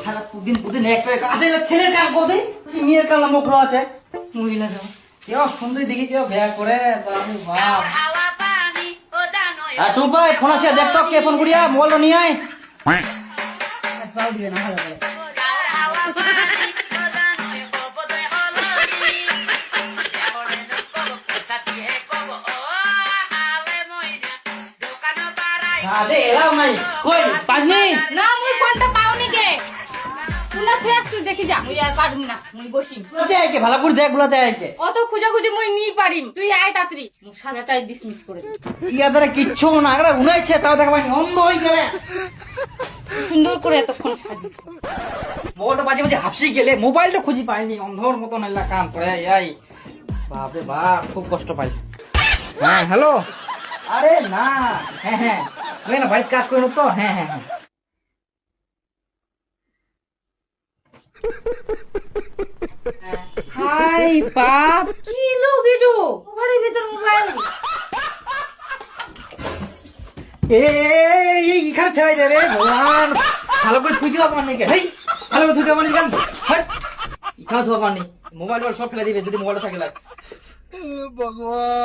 শালা পুদিন পুদিন একটা আছে ছেলের কাল কতই মেয়ের কাল মুখ আছে মহিলা যাও কেউ সুন্দর দেখি কেউ ভ্যা করে বাবু বাপ আর টুপাই ফোন আসে দেখ তো কে ফোন করিয়া মোবাইল নিয়ে আয় পাও দিবে না ভালো করে আরে এলাও নাই কই পাজনি না মুই ফোনটা পাওনি কে তুলা ফেস তুই দেখি যা মুই আর পারবি না মুই বসি বুলাতে আইকে ভালো করে দেখ বুলাতে আইকে অত খুঁজে খুঁজে মুই নি পারিম তুই আয় তাড়াতাড়ি মুই সাজাটাই ডিসমিস করে দে ইয়া দ্বারা কিচ্ছু না আগরা উনাইছে তাও দেখা পাইনি অন্ধ হই গেলে সুন্দর করে এতক্ষণ সাজি মোবাইলটা বাজে বাজে হাফসি গেলে মোবাইলটা খুঁজি পাইনি অন্ধর মতন এলা কাম করে এই বাপরে বাপ খুব কষ্ট পাই হ্যাঁ হ্যালো আরে না হ্যাঁ হ্যাঁ ওই না বাড়ির কাজ করে তো হ্যাঁ হ্যাঁ হ্যাঁ হাই বাপ কি লোক এটো ঘরের ভিতর মোবাইল এই এখানে ফেলাই দে রে ভগবান ভালো করে থুই দিবা পারনি কে হেই ভালো করে থুই দিবা পারনি কেন এখানে ধোয়া পারনি মোবাইল সব ফেলে দিবে যদি মোবাইলটা থাকে লাগে ভগবান